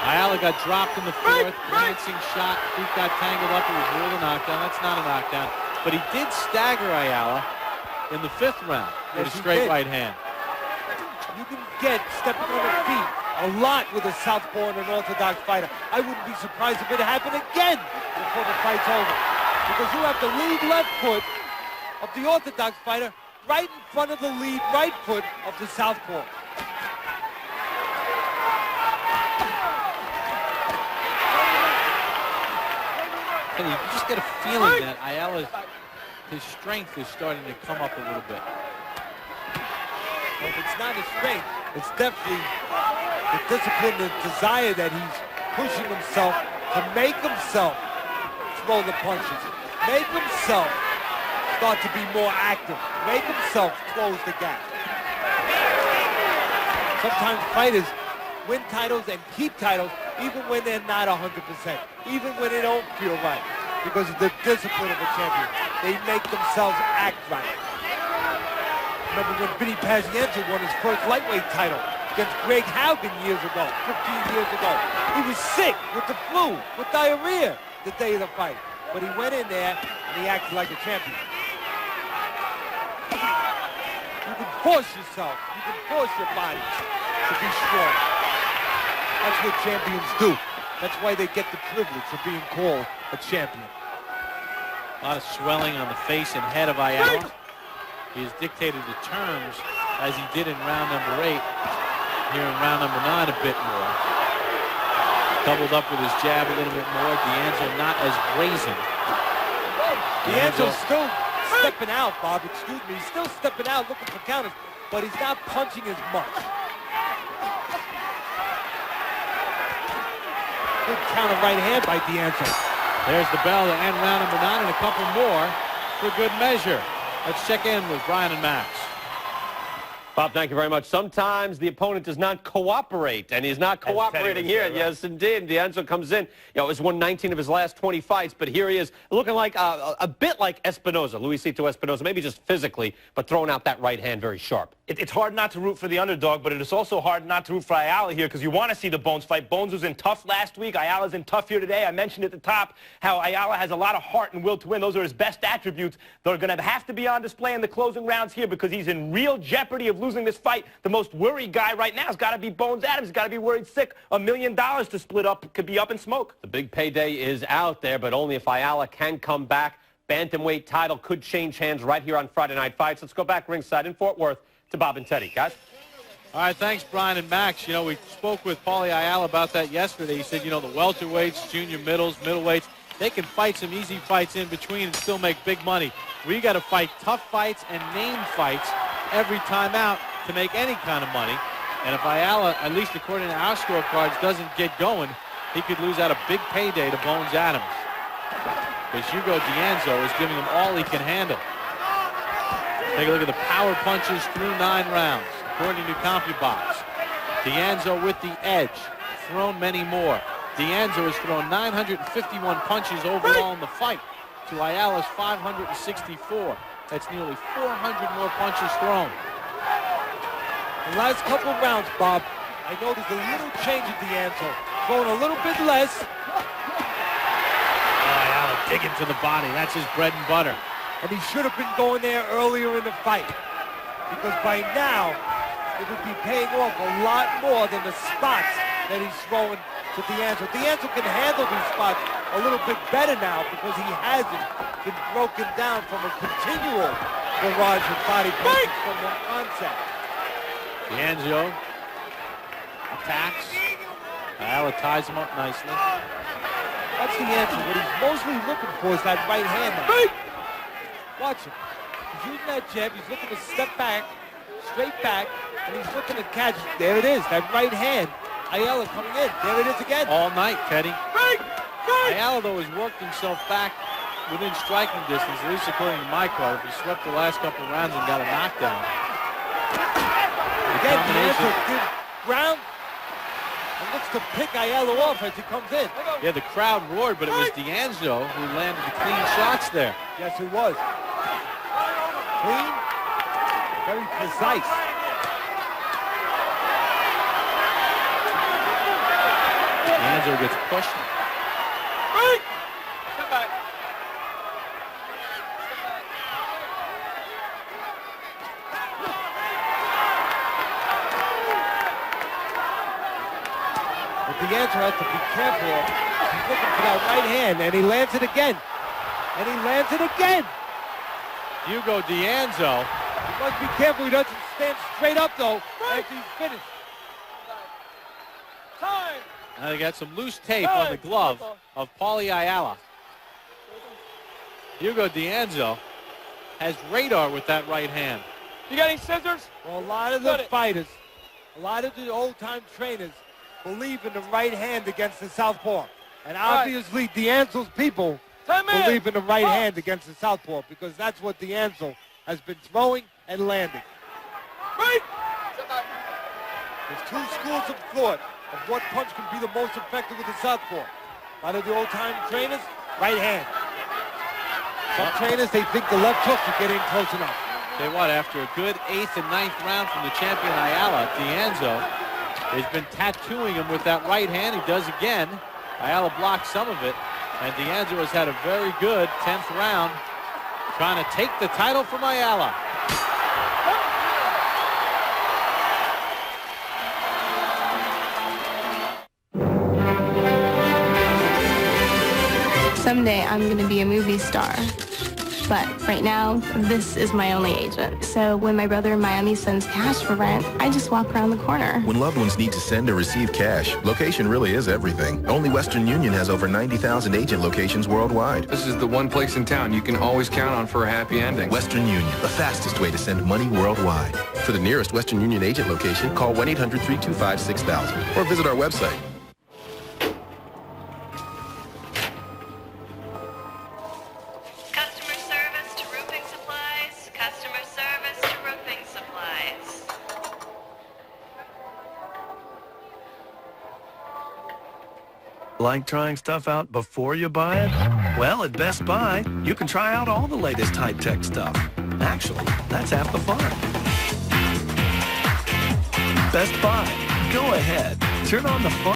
Ayala got dropped in the 4th. Glancing shot. Feet got tangled up. It was ruled a knockdown. That's not a knockdown. But he did stagger Ayala in the 5th round with a straight right hand. You can get stepping on the feet a lot with a southpaw and an orthodox fighter. I wouldn't be surprised if it happened again before the fight's over. Because you have the lead left foot of the orthodox fighter right in front of the lead right foot of the southpaw. You just get a feeling that Ayala's his strength is starting to come up a little bit. Well, if it's not his strength, it's definitely the discipline and desire that he's pushing himself to make himself throw the punches, make himself start to be more active, make himself close the gap. Sometimes fighters win titles and keep titles even when they're not 100%, even when they don't feel right, because of the discipline of a champion. They make themselves act right. Remember when Vinny Pazienza won his first lightweight title against Greg Haugen years ago, 15 years ago. He was sick with the flu, with diarrhea the day of the fight. But he went in there and he acted like a champion. You can force yourself, you can force your body to be strong. That's what champions do. That's why they get the privilege of being called a champion. A lot of swelling on the face and head of Ayala. He has dictated the terms as he did in round number 8. Here in round number 9 a bit more. Doubled up with his jab a little bit more. Dianzo not as brazen. Dianzo's still stepping out, Bob. Excuse me. He's still stepping out looking for counters, but he's not punching as much. Good counter right hand by Dianzo. There's the bell to end round number 9 and a couple more for good measure. Let's check in with Brian and Max. Bob, thank you very much. Sometimes the opponent does not cooperate, and he's not cooperating here. Yes, indeed. Dianzo comes in. You know, he's won 19 of his last 20 fights, but here he is looking like a bit like Espinoza, Luisito Espinoza, maybe just physically, but throwing out that right hand very sharp. It's hard not to root for the underdog, but it is also hard not to root for Ayala here because you want to see the Bones fight. Bones was in tough last week. Ayala's in tough here today. I mentioned at the top how Ayala has a lot of heart and will to win. Those are his best attributes. They're going to have to be on display in the closing rounds here because he's in real jeopardy of losing this fight. The most worried guy right now has got to be Bones Adams. He's got to be worried sick. $1 million to split up could be up in smoke. The big payday is out there, but only if Ayala can come back. Bantamweight title could change hands right here on Friday Night Fights. Let's go back ringside in Fort Worth to Bob and Teddy. Guys? All right, thanks, Brian and Max. You know, we spoke with Paulie Ayala about that yesterday. He said, you know, the welterweights, junior middles, middleweights, they can fight some easy fights in between and still make big money. We got to fight tough fights and name fights every time out to make any kind of money. And if Ayala, at least according to our scorecards, doesn't get going, he could lose out a big payday to Bones Adams. Because Hugo Dianzo is giving him all he can handle. Take a look at the power punches through 9 rounds, according to CompuBox. Dianzo with the edge, thrown many more. Dianzo has thrown 951 punches overall in the fight to Ayala's 564. That's nearly 400 more punches thrown. The last couple of rounds, Bob, I noticed a little change in Dianzo. Throwing a little bit less. Ayala digging to the body. That's his bread and butter. And he should have been going there earlier in the fight. Because by now, it would be paying off a lot more than the spots that he's throwing to Dianzo. Dianzo can handle these spots a little bit better now because he hasn't been broken down from a continual barrage of body punches from the onset. Dianzo attacks. Ayala ties him up nicely. That's Dianzo. What he's mostly looking for is that right hand now. Watch him. He's using that jab. He's looking to step back, straight back, and he's looking to catch. There it is, that right hand. Ayala coming in. There it is again. All night, Teddy. Ayala, though, has worked himself back within striking distance, at least according to my card. He swept the last couple of rounds and got a knockdown. Again, Dianzo did ground and looks to pick Ayala off as he comes in. Yeah, the crowd roared, but it was Dianzo who landed the clean shots there. Yes, it was. Clean, very precise. Dianzo gets pushed. Come back. But Dianzo has to be careful. He's looking for that right hand, and he lands it again. And he lands it again. Hugo Dianzo. He must be careful he doesn't stand straight up, though, after he's finished. Time. Now they got some loose tape on the glove of Paulie Ayala. Hugo Dianzo has radar with that right hand. You got any scissors? Well, a lot of the fighters, a lot of the old-time trainers believe in the right hand against the southpaw. And obviously Dianzo's people believe in the right hand against the southpaw because that's what Dianzo has been throwing and landing. Right. There's two schools of thought of what punch can be the most effective with the southpaw. A lot of the old-time trainers, right hand. Some trainers, they think the left hook to get in close enough. Say what, after a good 8th and 9th round from the champion Ayala, Dianzo has been tattooing him with that right hand. He does again. Ayala blocked some of it, and Dianzo has had a very good 10th round trying to take the title from Ayala. Someday I'm going to be a movie star. But right now, this is my only agent. So when my brother in Miami sends cash for rent, I just walk around the corner. When loved ones need to send or receive cash, location really is everything. Only Western Union has over 90,000 agent locations worldwide. This is the one place in town you can always count on for a happy ending. Western Union, the fastest way to send money worldwide. For the nearest Western Union agent location, call 1-800-325-6000 or visit our website. Like trying stuff out before you buy it? Well, at Best Buy, you can try out all the latest high-tech stuff. Actually, that's half the fun. Best Buy. Go ahead. Turn on the fun.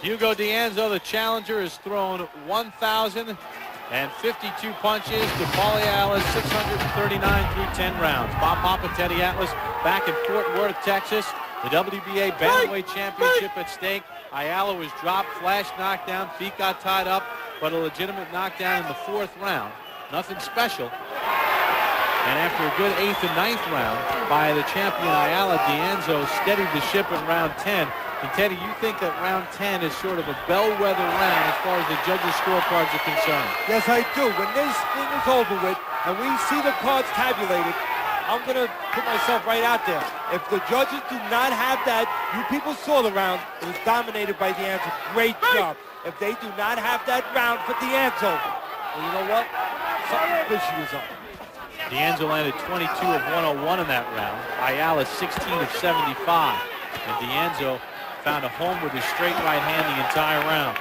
Hugo Dianzo, the challenger, has thrown 1,052 punches to Paulie Ayala's 639 through 10 rounds. Bob Papa, Teddy Atlas back in Fort Worth, Texas. The WBA Bantamweight Championship at stake. Ayala was dropped, flash knockdown, feet got tied up, but a legitimate knockdown in the 4th round. Nothing special. And after a good 8th and 9th round by the champion Ayala, Dianzo steadied the ship in round 10. And Teddy, you think that round 10 is sort of a bellwether round as far as the judges' scorecards are concerned? Yes, I do. When this thing is over with and we see the cards tabulated, I'm going to put myself right out there. If the judges do not have that, you people saw the round, it was dominated by Dianzo. Great job. If they do not have that round for Dianzo, well, you know what? Something fishy is up. Dianzo landed 22 of 101 in that round. Ayala 16 of 75. And Dianzo found a home with his straight right hand the entire round.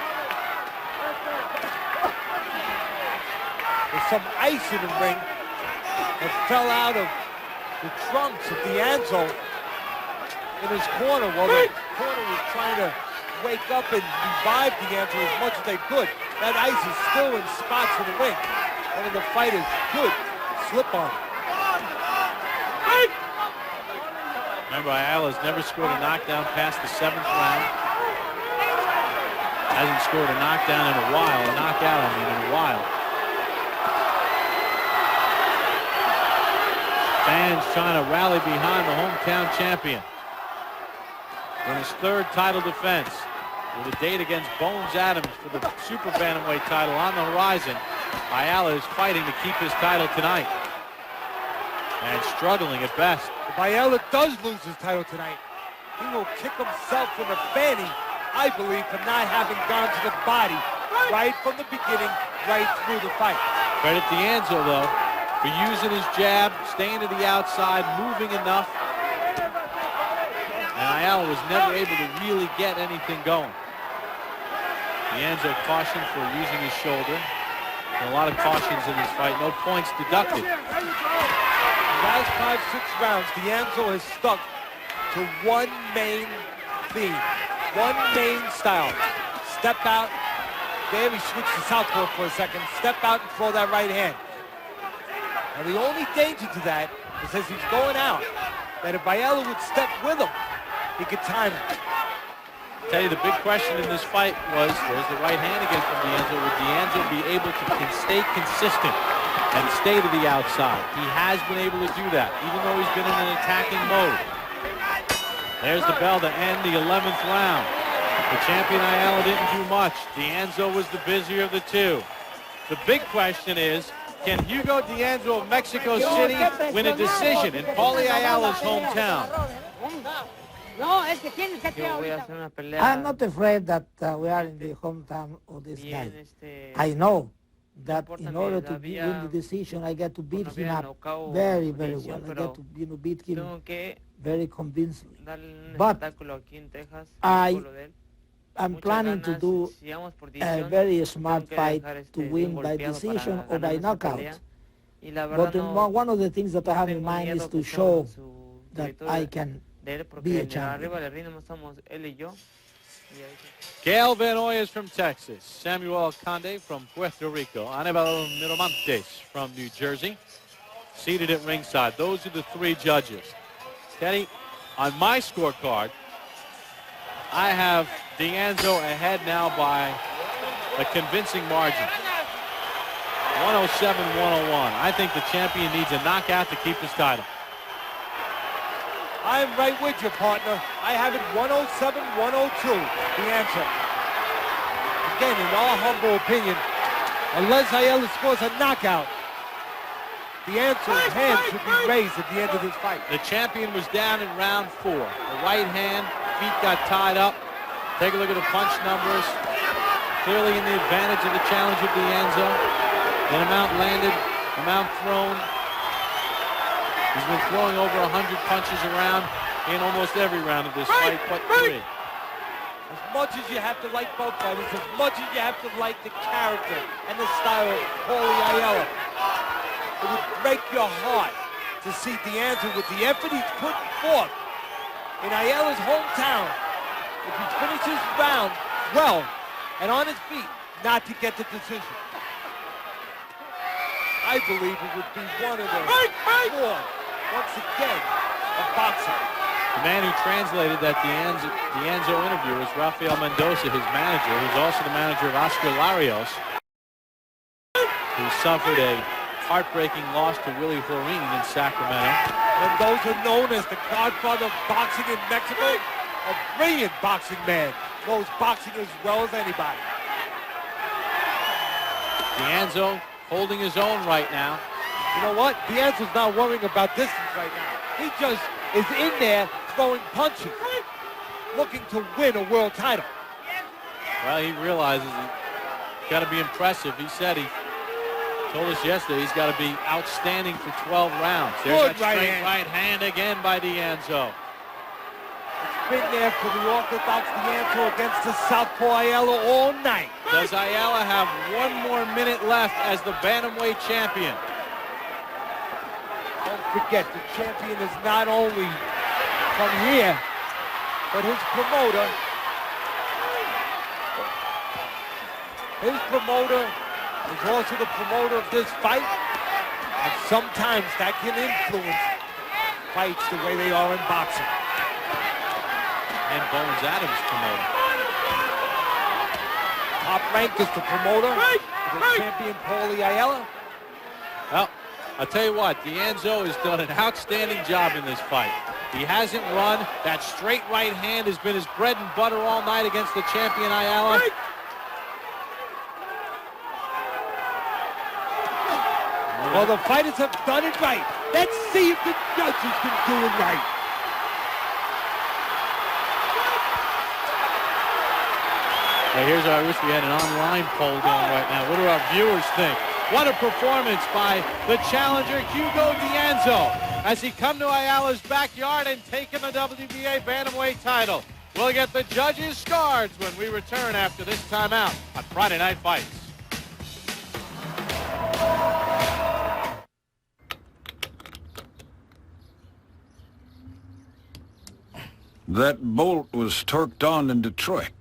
There's some ice in the ring that fell out of the trunks of Dianzo in his corner while the corner was trying to wake up and revive Dianzo as much as they could. That ice is still in spots in the ring. One of the fighters could slip on it. Remember, Ayala's never scored a knockdown past the 7th round. Hasn't scored a knockdown in a while, a knockout, I mean, in a while. Fans trying to rally behind the hometown champion. In his 3rd title defense, with a date against Bones Adams for the Super Bantamweight title on the horizon, Ayala is fighting to keep his title tonight. And struggling at best. If Ayala does lose his title tonight, he will kick himself in the fanny I believe, for not having gone to the body right from the beginning, right through the fight. Credit Dianzo, though, for using his jab, staying to the outside, moving enough. And Ayala was never able to really get anything going. Dianzo cautioned for using his shoulder. And a lot of cautions in this fight. No points deducted. The last 5-6 rounds, Dianzo has stuck to one main theme, one main style. Step out. There he switched to southpaw for a second. Step out and throw that right hand. And the only danger to that is as he's going out, that if Ayala would step with him, he could time it. I'll tell you, the big question in this fight was, there's the right hand again from Dianzo. Would Dianzo be able to stay consistent and stay to the outside? He has been able to do that, even though he's been in an attacking mode. There's the bell to end the 11th round. The champion Ayala didn't do much. Dianzo was the busier of the two. The big question is, can Hugo Dianzo of Mexico City win a decision in Paulie Ayala's hometown? I'm not afraid that we are in the hometown of this guy. I know that in order to win the decision, I get to beat him up very, very well. I get to beat him very convincingly. But I'm planning to do a very smart fight to win by decision or by knockout. But one of the things that I have in mind is to show that I can be a champion. Gael Van Hoy is from Texas. Samuel Conde from Puerto Rico. Anibal Miramontes from New Jersey. Seated at ringside. Those are the three judges. Teddy, on my scorecard, I have Dianzo ahead now by a convincing margin. 107-101. I think the champion needs a knockout to keep his title. I'm right with you, partner. I have it 107-102, Dianzo. Again, in our humble opinion, unless Ayala scores a knockout, Dianzo's hand should be raised at the end of this fight. The champion was down in round 4. The right hand, feet got tied up. Take a look at the punch numbers. Clearly in the advantage of the challenge of Dianzo. The amount landed, amount thrown. He's been throwing over 100 punches around in almost every round of this fight, but 3. As much as you have to like both fighters, as much as you have to like the character and the style of Paulie Ayala, it would break your heart to see Dianzo with the effort he's putting forth in Ayala's hometown, if he finishes the round well and on his feet, not to get the decision. I believe it would be one of the more, once again, of boxing. The man who translated that Dianzo interview was Rafael Mendoza, his manager, who's also the manager of Oscar Larios, who suffered a heartbreaking loss to Willie Horin in Sacramento. Mendoza, known as the godfather of boxing in Mexico, a brilliant boxing man, knows boxing as well as anybody. Dianzo holding his own right now. You know what? Dianzo's not worrying about distance right now. He just is in there throwing punches, looking to win a world title. Well, he realizes he's got to be impressive. He said, he told us yesterday, he's got to be outstanding for 12 rounds. There's that straight right hand again by Dianzo. It's been there for the orthodox Dianzo against the southpaw Ayala all night. Does Ayala have one more minute left as the Bantamweight champion? Don't forget, the champion is not only from here, but his promoter. His promoter is also the promoter of this fight, and sometimes that can influence fights the way they are in boxing. And Bones Adams promoter. Top Rank is the promoter of the champion Paulie Ayala. Well, I'll tell you what, Dianzo has done an outstanding job in this fight. He hasn't run. That straight right hand has been his bread and butter all night against the champion Ayala. Well, the fighters have done it right. Let's see if the judges can do it right. Here's I wish we had an online poll going right now. What do our viewers think? What a performance by the challenger, Hugo Dianzo, as he come to Ayala's backyard and taken the WBA Bantamweight title. We'll get the judges' cards when we return after this timeout on Friday Night Fights. That bolt was torqued on in Detroit.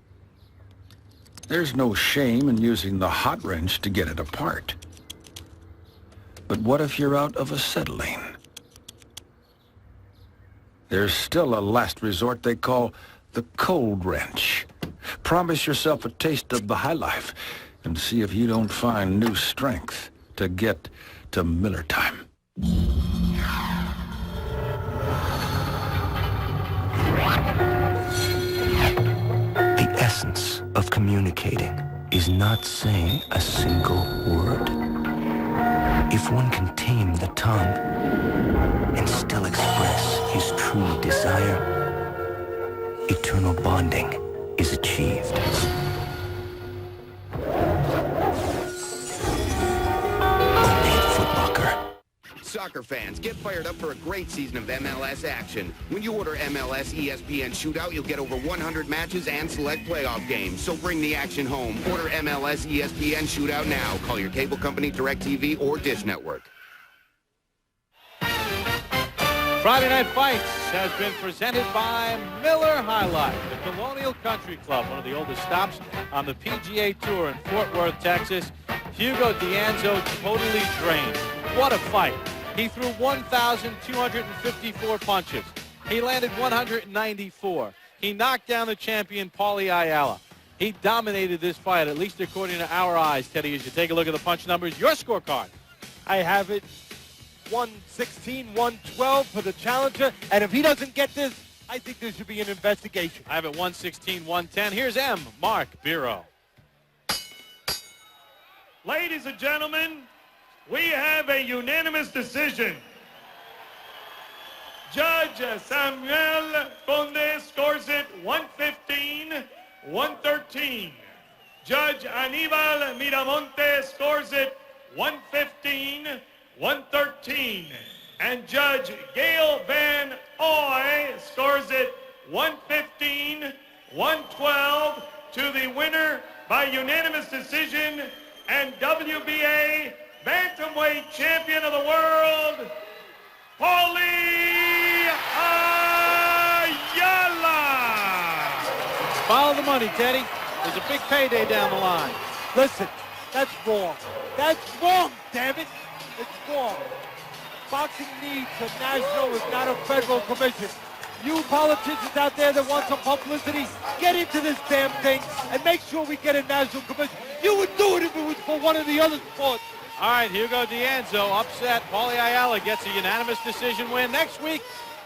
There's no shame in using the hot wrench to get it apart. But what if you're out of acetylene? There's still a last resort they call the cold wrench. Promise yourself a taste of the high life and see if you don't find new strength to get to Miller time. The essence of communicating is not saying a single word. If one can tame the tongue and still express his true desire, eternal bonding is achieved. Soccer fans, get fired up for a great season of MLS action. When you order MLS ESPN Shootout, you'll get over 100 matches and select playoff games. So bring the action home. Order MLS ESPN Shootout now. Call your cable company, DirecTV, or Dish Network. Friday Night Fights has been presented by Miller High Life, the Colonial Country Club, one of the oldest stops on the PGA Tour in Fort Worth, Texas. Hugo Dianzo totally drained. What a fight. He threw 1,254 punches. He landed 194. He knocked down the champion, Paulie Ayala. He dominated this fight, at least according to our eyes. Teddy, as you take a look at the punch numbers, your scorecard. I have it 116, 112 for the challenger. And if he doesn't get this, I think there should be an investigation. I have it 116, 110. Here's Mark Biro. Ladies and gentlemen, we have a unanimous decision. Judge Samuel Conde scores it 115-113. Judge Aníbal Miramonte scores it 115-113. And Judge Gail Van Oy scores it 115-112 to the winner by unanimous decision and WBA Bantamweight Champion of the World, Paulie Ayala. Follow the money, Teddy. There's a big payday down the line. Listen, that's wrong. That's wrong, damn it. It's wrong. Boxing needs a national, it's not a federal commission. You politicians out there that want some publicity, get into this damn thing and make sure we get a national commission. You would do it if it was for one of the other sports. All right, Hugo Dianzo upset. Paulie Ayala gets a unanimous decision win. Next week,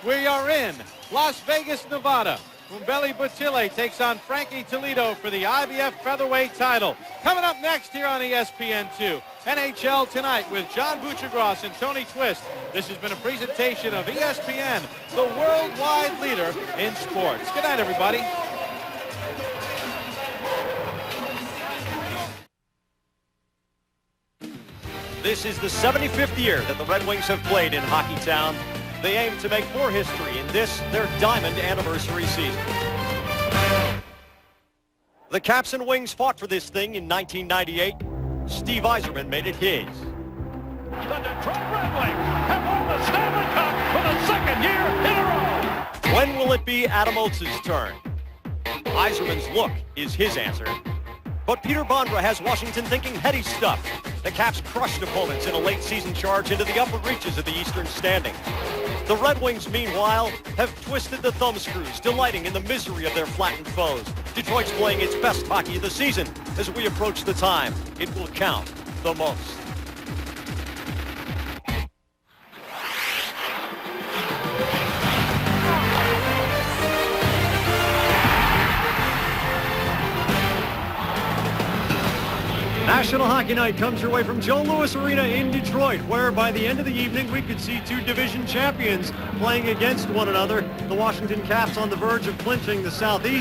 we are in Las Vegas, Nevada. Umbeli Butile takes on Frankie Toledo for the IBF featherweight title. Coming up next here on ESPN2, NHL Tonight with John Buccigross and Tony Twist. This has been a presentation of ESPN, the worldwide leader in sports. Good night, everybody. This is the 75th year that the Red Wings have played in Hockeytown. They aim to make more history in this, their diamond anniversary season. The Caps and Wings fought for this thing in 1998. Steve Yzerman made it his. The Detroit Red Wings have won the Stanley Cup for the second year in a row. When will it be Adam Oates' turn? Yzerman's look is his answer. But Peter Bondra has Washington thinking heady stuff. The Caps crushed opponents in a late-season charge into the upper reaches of the Eastern standings. The Red Wings, meanwhile, have twisted the thumbscrews, delighting in the misery of their flattened foes. Detroit's playing its best hockey of the season. As we approach the time, it will count the most. National Hockey Night comes your way from Joe Louis Arena in Detroit, where by the end of the evening we could see two division champions playing against one another. The Washington Caps on the verge of clinching the Southeast.